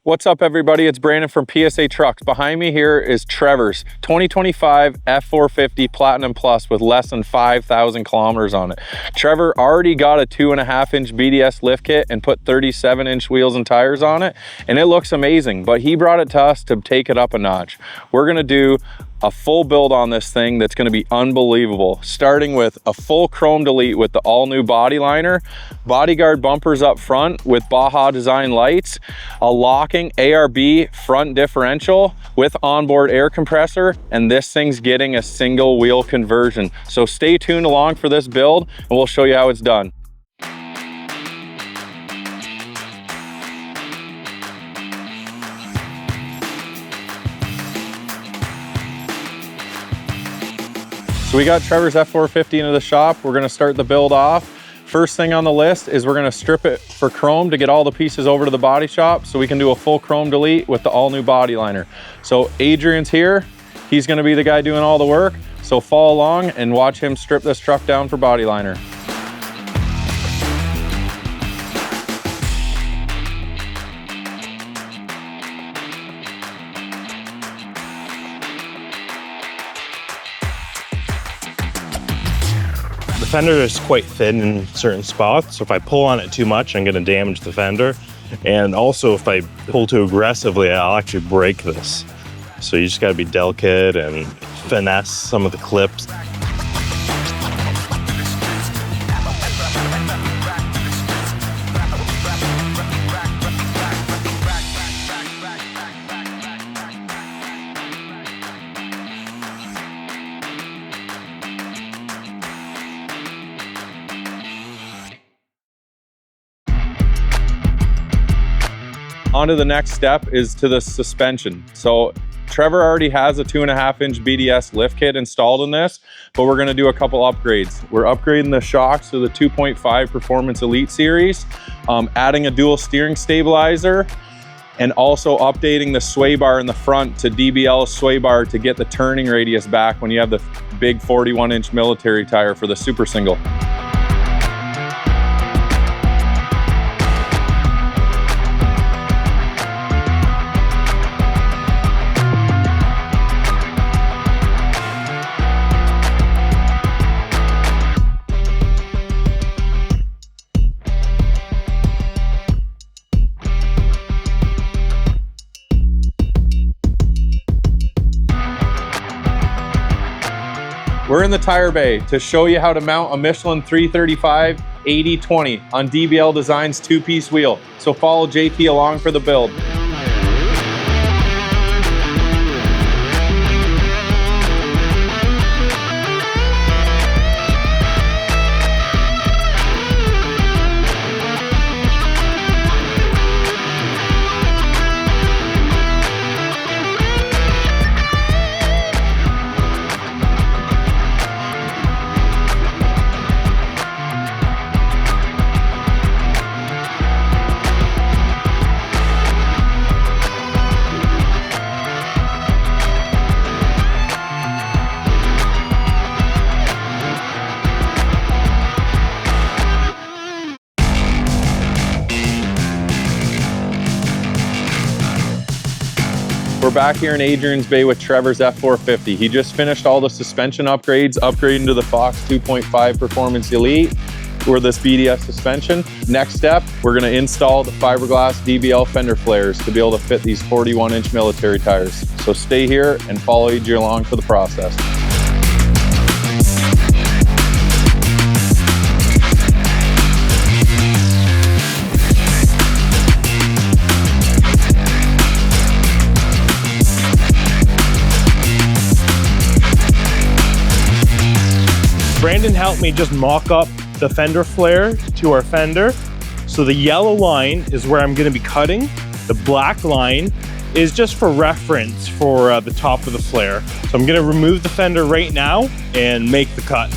What's up, everybody? It's Brandon from PSA Trucks. Behind me here is Trevor's 2025 F450 Platinum Plus with less than 5,000 kilometers on it. Trevor already got a 2.5-inch BDS lift kit and put 37-inch wheels and tires on it, and it looks amazing, but he brought it to us to take it up a notch. We're gonna do a full build on this thing that's going to be unbelievable, starting with a full chrome delete with the all-new body liner, bodyguard bumpers up front with Baja design lights, a locking ARB front differential with onboard air compressor, and this thing's getting a single wheel conversion. So stay tuned along for this build and we'll show you how it's done. So we got Trevor's F450 into the shop. We're gonna start the build off. First thing on the list is we're gonna strip it for chrome to get all the pieces over to the body shop so we can do a full chrome delete with the all new body liner. So Adrian's here. He's gonna be the guy doing all the work. So follow along and watch him strip this truck down for body liner. The fender is quite thin in certain spots, so if I pull on it too much, I'm going to damage the fender. And also, if I pull too aggressively, I'll actually break this. So you just got to be delicate and finesse some of the clips. On to the next step is to the suspension. So Trevor already has a 2.5-inch BDS lift kit installed in this, but we're gonna do a couple upgrades. We're upgrading the shocks to the 2.5 Performance Elite Series, adding a dual steering stabilizer, and also updating the sway bar in the front to DBL sway bar to get the turning radius back when you have the big 41-inch military tire for the Super Single. We're in the tire bay to show you how to mount a Michelin 335 80/20 on DBL Design's 2-piece wheel. So follow JT along for the build. We're back here in Adrian's Bay with Trevor's F450. He just finished all the suspension upgrades, upgrading to the Fox 2.5 Performance Elite or this BDS suspension. Next step, we're gonna install the fiberglass DBL fender flares to be able to fit these 41-inch military tires. So stay here and follow Adrian along for the process. Brandon helped me just mock up the fender flare to our fender. So the yellow line is where I'm going to be cutting. The black line is just for reference for the top of the flare. So I'm going to remove the fender right now and make the cut.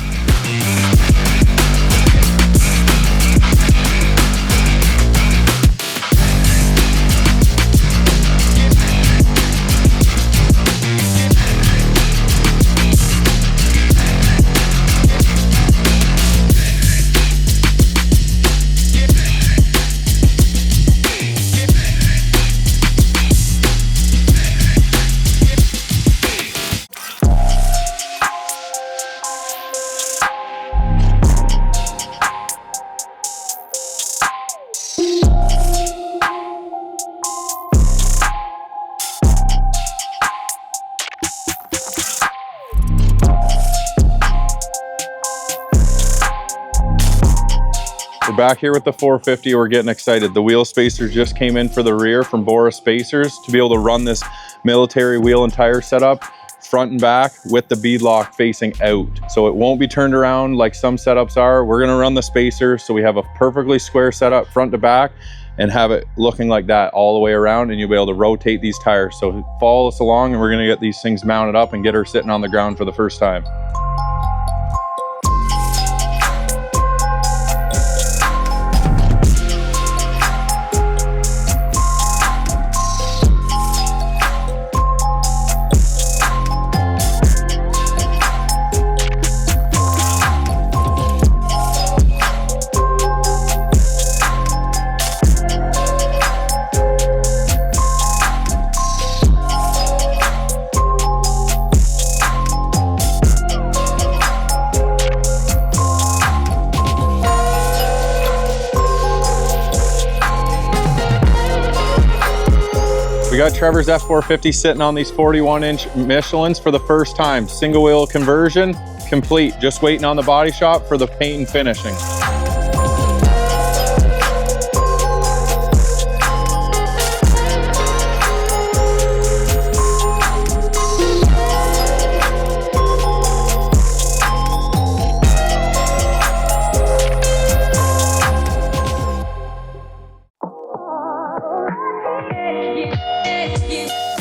back here with the 450, we're getting excited. The wheel spacers just came in for the rear from Bora Spacers to be able to run this military wheel and tire setup front and back with the beadlock facing out. So it won't be turned around like some setups are. We're gonna run the spacer so we have a perfectly square setup front to back and have it looking like that all the way around, and you'll be able to rotate these tires. So follow us along and we're gonna get these things mounted up and get her sitting on the ground for the first time. We got Trevor's F450 sitting on these 41-inch Michelins for the first time. Single wheel conversion complete. Just waiting on the body shop for the paint and finishing.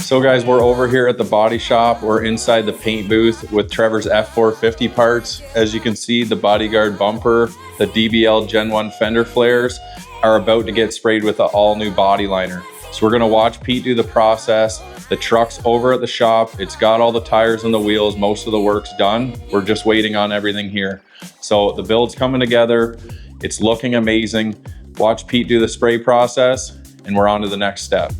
So guys, we're over here at the body shop. We're inside the paint booth with Trevor's F450 parts. As you can see, the bodyguard bumper, the DBL Gen 1 fender flares are about to get sprayed with the all new body liner. So we're gonna watch Pete do the process. The truck's over at the shop. It's got all the tires and the wheels. Most of the work's done. We're just waiting on everything here. So the build's coming together. It's looking amazing. Watch Pete do the spray process and we're on to the next step.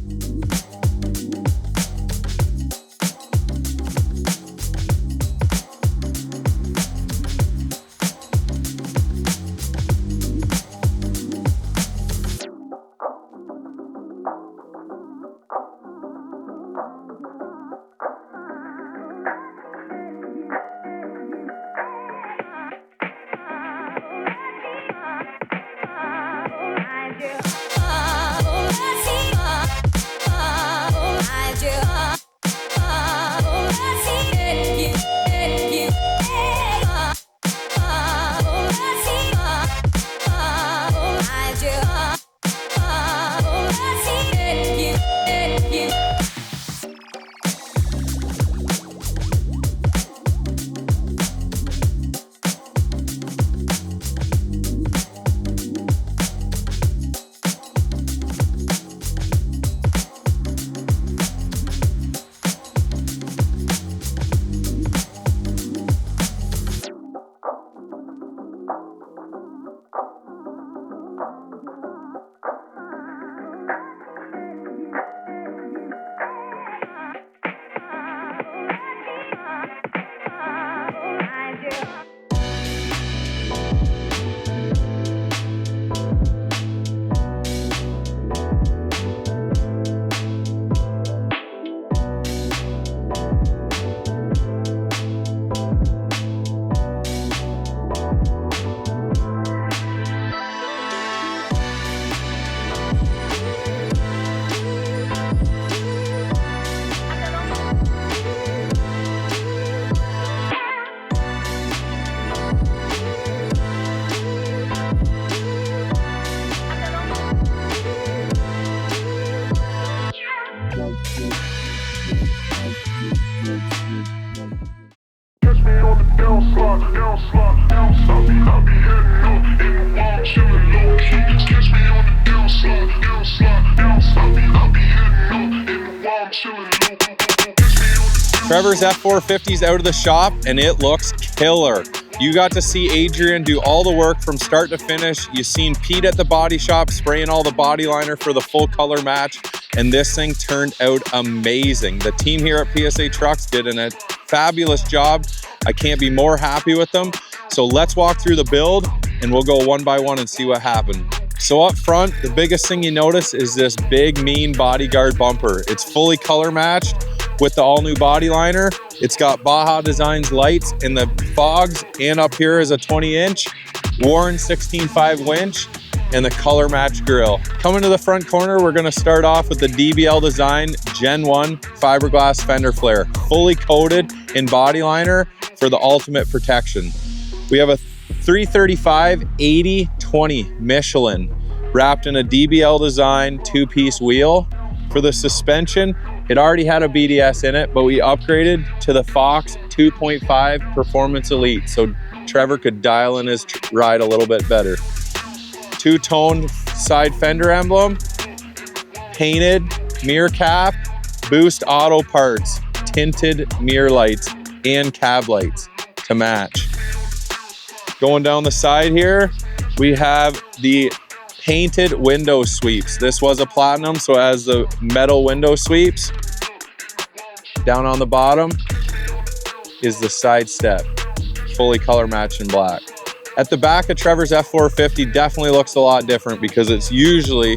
Trevor's F450's out of the shop and it looks killer. You got to see Adrian do all the work from start to finish. You've seen Pete at the body shop spraying all the body liner for the full color match, and this thing turned out amazing. The team here at PSA Trucks did a fabulous job. I can't be more happy with them. So let's walk through the build and we'll go one by one and see what happened. So up front, the biggest thing you notice is this big, mean bodyguard bumper. It's fully color matched with the all new body liner. It's got Baja Designs lights in the fogs, and up here is a 20-inch Warren 16.5 winch. and the color match grille. Coming to the front corner, we're gonna start off with the DBL Design Gen 1 fiberglass fender flare, fully coated in body liner for the ultimate protection. We have a 335 80/20 Michelin wrapped in a DBL Design 2-piece wheel. For the suspension, it already had a BDS in it, but we upgraded to the Fox 2.5 Performance Elite so Trevor could dial in his ride a little bit better. Two-tone side fender emblem, painted mirror cap, Boost Auto parts, tinted mirror lights, and cab lights to match. Going down the side here, we have the painted window sweeps. This was a platinum, so it has the metal window sweeps. Down on the bottom is the side step, fully color matched in black. At the back of Trevor's F450 definitely looks a lot different because it's usually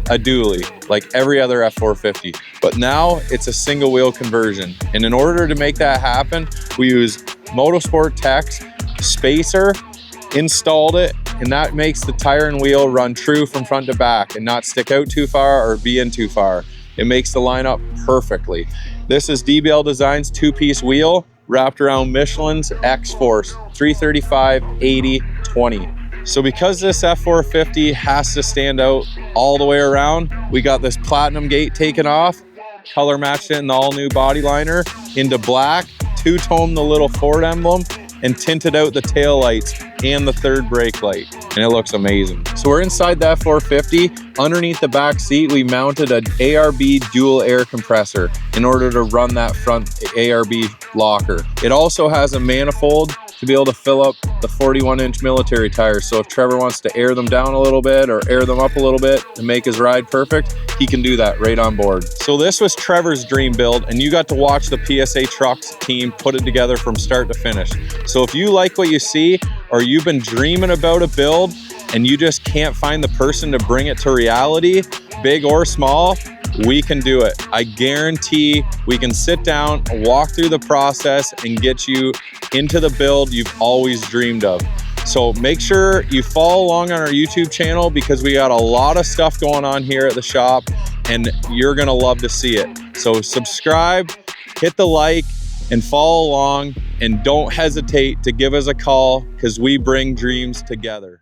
a dually, like every other F450. But now it's a single wheel conversion. And in order to make that happen, we use Motorsport Tech's spacer, installed it, and that makes the tire and wheel run true from front to back and not stick out too far or be in too far. It makes the lineup perfectly. This is DBL Design's 2-piece wheel wrapped around Michelin's X-Force 335 80/20. So because this F450 has to stand out all the way around, we got this platinum gate taken off, color matched it in the all new body liner into black, two-toned the little Ford emblem, and tinted out the tail lights and the third brake light, and it looks amazing. So we're inside the F450. Underneath the back seat, we mounted an ARB dual air compressor in order to run that front ARB locker. It also has a manifold to be able to fill up the 41-inch military tires. So if Trevor wants to air them down a little bit or air them up a little bit to make his ride perfect, he can do that right on board. So this was Trevor's dream build, and you got to watch the PSA Trucks team put it together from start to finish. So if you like what you see, or you've been dreaming about a build and you just can't find the person to bring it to reality, big or small, we can do it. I guarantee we can sit down, walk through the process, and get you into the build you've always dreamed of. So make sure you follow along on our YouTube channel because we got a lot of stuff going on here at the shop and you're gonna love to see it. So subscribe, hit the like, and follow along, and don't hesitate to give us a call because we bring dreams together.